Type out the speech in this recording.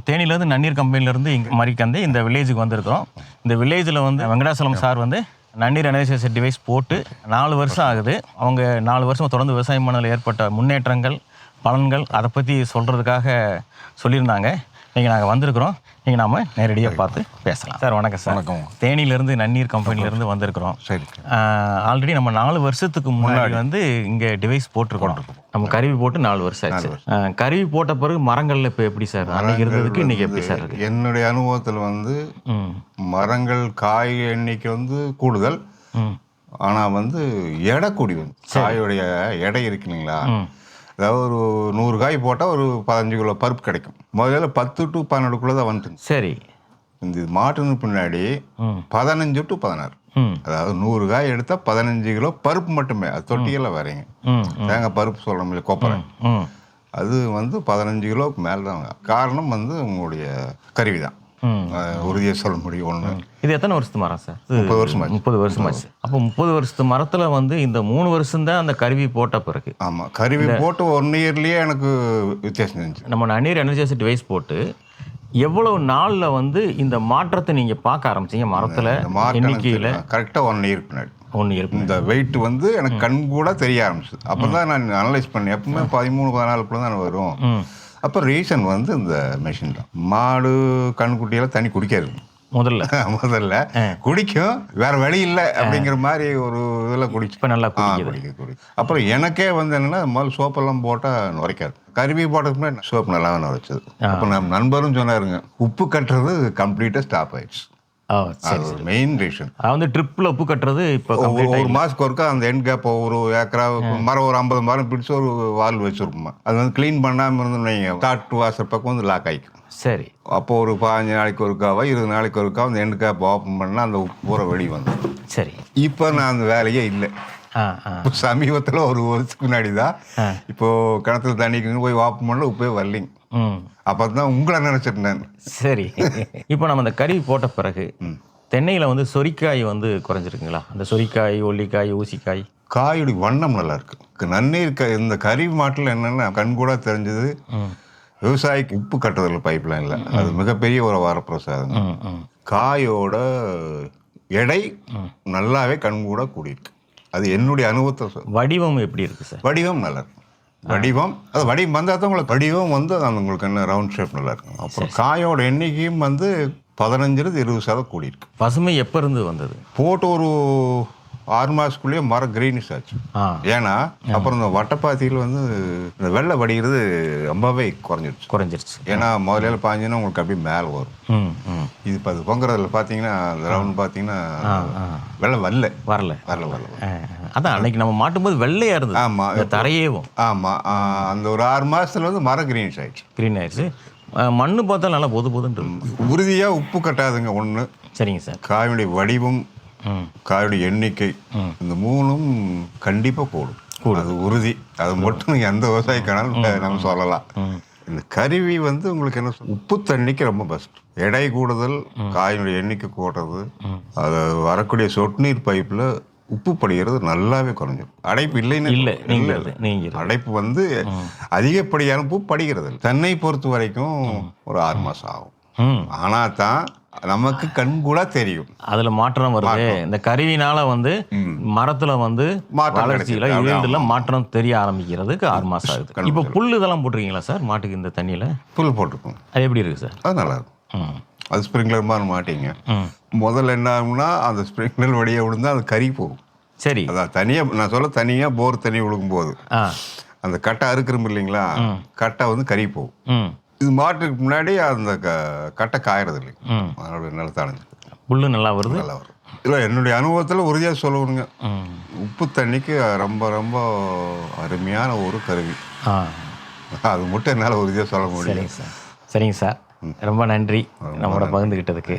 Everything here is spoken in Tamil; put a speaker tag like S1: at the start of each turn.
S1: தேனியிலேருந்து நன்னீர் கம்பெனிலேருந்து இங்கே மரிக்கந்தை இந்த வில்லேஜுக்கு வந்திருக்கிறோம். இந்த வில்லேஜில் வந்து வெங்கடாசலம் சார் வந்து நன்னீர் அனலைசர் டிவைஸ் போட்டு 4 வருஷம் ஆகுது. அவங்க 4 வருஷம் தொடர்ந்து விவசாயம் பண்ணதில் ஏற்பட்ட முன்னேற்றங்கள், பலன்கள் அதை பற்றி சொல்கிறதுக்காக சொல்லியிருந்தாங்க. இன்றைக்கி நாங்கள் வந்திருக்கிறோம். இன்றைக்கி நாம் நேரடியாக பார்த்து பேசலாம். சார் வணக்கம் சார்.
S2: வணக்கம்.
S1: தேனியிலேருந்து நன்னீர் கம்பெனிலேருந்து வந்திருக்கிறோம்.
S2: சரி.
S1: ஆல்ரெடி நம்ம 4 வருஷத்துக்கு முன்னாடி வந்து இங்கே டிவைஸ் போட்டிருக்கோம். நம்ம கருவி போட்டு 4 வருஷம் ஆச்சு. கருவி போட்ட பிறகு மரங்கள்ல இப்போ எப்படி சார் அன்னைக்கு இருந்ததுக்கு இன்னைக்கு எப்படி சார் இருக்கு?
S2: என்னுடைய அனுபவத்தில் வந்து மரங்கள் காய் எண்ணிக்கை வந்து கூடுதல், ஆனால் வந்து எடை கூடி வந்து காயோடைய எடை இருக்கு இல்லைங்களா, அதாவது ஒரு 100 காய் போட்டால் ஒரு 15 கிலோ பருப்பு கிடைக்கும். முதல்ல 10 to 12 தான் வந்துட்டு. சரி. இந்த மாட்டுன்னு பின்னாடி 15 to 16, அதாவது 100 காய் எடுத்தால் 15 கிலோ பருப்பு மட்டுமே. அது தொட்டியெல்லாம் வரைங்க, தேங்காய் பருப்பு சொல்கிறோம் இல்லை, கொப்பரை, அது வந்து 15 கிலோவுக்கு மேலே தான். காரணம் வந்து உங்களுடைய கருவி தான், உறுதியாக சொல்ல முடியும். ஒன்று,
S1: இது எத்தனை வருஷத்து மரம் சார்?
S2: 30 வருஷமாச்சு.
S1: 30 வருஷமாச்சு. அப்போ 30 வருஷத்து மரத்தில் வந்து இந்த 3 வருஷம் தான் அந்த கருவி போட்ட பிறகு.
S2: ஆமாம், கருவி போட்டு 1 இயர்லேயே எனக்கு வித்தியாசம் இருந்துச்சு.
S1: நம்ம நன்னீர் எனர்ஜைசர் டிவைஸ் போட்டு எவ்வளவு நாளில் வந்து இந்த மாற்றத்தை நீங்கள் பார்க்க ஆரம்பிச்சிங்க மரத்தில் எண்ணிக்கையில்?
S2: கரெக்டாக 1 இயர் பின்னாடி.
S1: 1 இயர்
S2: இந்த வெயிட் வந்து எனக்கு கண் கூட தெரிய ஆரம்பிச்சு. அப்போ தான் நான் அனலைஸ் பண்ணேன். எப்பவுமே 13-14 தான் வரும். அப்போ ரீசன் வந்து இந்த மெஷின் தான். மாடு கண்குட்டியெல்லாம் தண்ணி குடிக்காது முதல்ல குடிக்கும், வேற வழி இல்லை அப்படிங்கிற மாதிரி ஒரு இதில் குடிச்சு
S1: இப்போ நல்லா குடிக்குது.
S2: அப்புறம் எனக்கே வந்து என்னன்னா, முதல்ல சோப்பெல்லாம் போட்டால் நுரைக்காது. கருவி போட்டதுக்கு முன்னாடி சோப்பு நல்லா நுரைச்சது. அப்போ நம்ம நண்பரும் சொன்னாருங்க, உப்பு கட்டுறது கம்ப்ளீட்டாக ஸ்டாப் ஆயிடுச்சு. மெயின் ரீசன்
S1: வந்து ட்ரிப்பில் உப்பு கட்டுறது. இப்போ
S2: ஒரு மாதத்துக்கு ஒருக்கா அந்த எண்ட் கேப் ஒரு ஏக்கரா மரம் ஒரு 50 மரம் பிடிச்சி ஒரு வால் வச்சுருப்போமா, அது வந்து க்ளீன் பண்ணாமல் இருந்தோம்னு வைங்க, காட்டு வாசல் பக்கம் வந்து லாக் ஆகிக்கும். சரி. அப்போ ஒரு 15 நாளைக்கு ஒருக்காவா 20 நாளைக்கு ஒருக்கா அந்த எண்ட் கேப் ஓப்பன் பண்ணால் அந்த உப்பு பூரா வெளியே வந்து. சரி. இப்போ நான் அந்த வேலையே இல்லை. சமீபத்தில் ஒரு வருஷத்துக்கு முன்னாடி தான் இப்போ கிணத்துல தண்ணிக்கு போய் ஓப்பன் பண்ணல, உப்பே வரலிங்க. அப்போ தான் உங்களை நினச்சிருந்தேன். சரி.
S1: இப்போ நம்ம அந்த கருவி போட்ட பிறகு தென்னையில் வந்து சொரிக்காய் வந்து குறைஞ்சிருக்குங்களா? அந்த சொரிக்காய், ஒல்லிக்காய், ஊசிக்காய்,
S2: காயுடைய வண்ணம் நல்லா இருக்கு. நன்னீர் இந்த கருவி மாட்டில் என்னென்னா கண் கூட தெரிஞ்சது, விவசாயிக்கு உப்பு கட்டுறதில்ல பைப் லைனில், அது மிகப்பெரிய ஒரு வரப்பிரசாதம். காயோட எடை நல்லாவே கண் கூட கூடியிருக்கு. அது என்னுடைய அனுபவத்தை.
S1: வடிவம் எப்படி இருக்கு சார்?
S2: வடிவம் நல்லா இருக்கு. வடிவம் வந்தால் தான் உங்களுக்கு வடிவம் வந்து அந்த உங்களுக்கு என்ன ரவுண்ட் ஷேப் நல்லா இருக்கும். அப்புறம் காயோட எண்ணிக்கையும் வந்து 15-20% கூடியிருக்கு.
S1: பசுமை எப்போ இருந்து வந்தது?
S2: போட்டு ஒரு 6 மாதத்துக்குள்ளேயே மரம் கிரீனிஷ் ஆச்சு. ஏன்னா அப்புறம் இந்த வட்டப்பாத்தியில் வந்து இந்த வெள்ளை வடிகிறது ரொம்பவே குறைஞ்சிருச்சு. ஏன்னா முதல்ல பாஞ்சின்னா உங்களுக்கு அப்படியே மேலே வரும். இது இப்போ அது பொங்குறதுல பார்த்தீங்கன்னா அந்த ரவுண்ட் பார்த்தீங்கன்னா வெள்ளை வரல.
S1: அதான் அன்னைக்கு நம்ம மாட்டும்போது வெள்ளையாக இருந்தது. ஆமாம், தரையேவும்.
S2: ஆமாம், அந்த ஒரு 6 மாதத்துல வந்து மரம் கிரீனிஷ் ஆயிடுச்சு.
S1: கிரீன் ஆயிடுச்சு. மண்ணு பார்த்தா நல்லா பொதுன்னு
S2: உறுதியாக உப்பு கட்டாதுங்க ஒன்று. சரிங்க சார். காயுடைய வடிவம், காயுடைய எண்ணிக்கை, இந்த 3ம் கண்டிப்பாக கூடும். அது உறுதி. அது மட்டும் எந்த விவசாயிக்கானாலும் நம்ம சொல்லலாம். இந்த கருவி வந்து உங்களுக்கு என்ன உப்பு தண்ணிக்கு ரொம்ப பெஸ்ட். எடை கூடுதல், காயினுடைய எண்ணிக்கை கூடுறது, அது வரக்கூடிய சொட்டு நீர் பைப்பில் உப்பு படிக்கிறது நல்லாவே குறைஞ்சிடும். அடைப்பு இல்லைன்னு அடைப்பு வந்து அதிகப்படியான உப்பு படிக்கிறது. தென்னை பொறுத்த வரைக்கும் ஒரு 6 மாதம் ஆகும். ஆனால் தான் நமக்கு கண் கூட தெரியும்
S1: அதுல மாற்றம் வருது. இந்த கருவினால வந்து மரத்துல வந்து வளர்ச்சியில ஈல்டுல மாற்றம் தெரிய ஆரம்பிக்கிறதுக்கு 6 மாசம் ஆகுது. இப்போ புல் இதெல்லாம் போட்டிருக்கீங்களா சார் மாட்டுக்கு? இந்த தண்ணியில
S2: புல் போட்டிருக்கோம்.
S1: அது எப்படி இருக்கு சார்?
S2: அது நல்லா இருக்கும். அது ஸ்ப்ரிங்க்லர் மாதிரி மாட்டிங்க. முதல்ல என்ன ஆகும்னா அந்த ஸ்ப்ரிங்க்லர் வழியை விழுந்தா அது கறி போகும். சரி. அதான் தனியாக நான் சொல்ல, தனியாக போர் தண்ணி விழுகும்போது அந்த கட்டை அறுக்கிறோம் இல்லைங்களா, கட்டை வந்து கறி போகும். இது மாட்டுக்கு முன்னாடி அந்த கட்டை காயறது இல்லை, அதோட நிலத்தானது
S1: புல்லு நல்லா வருது.
S2: இல்லை, என்னுடைய அனுபவத்தில் உறுதியாக சொல்லணுங்க, உப்பு தண்ணிக்கு ரொம்ப ரொம்ப அருமையான ஒரு கருவி. அது மட்டும் என்னால் உறுதியாக சொல்ல முடியும்.
S1: சரிங்க சார். ரொம்ப நன்றி நம்மளோட பகிர்ந்துக்கிட்டதுக்கு.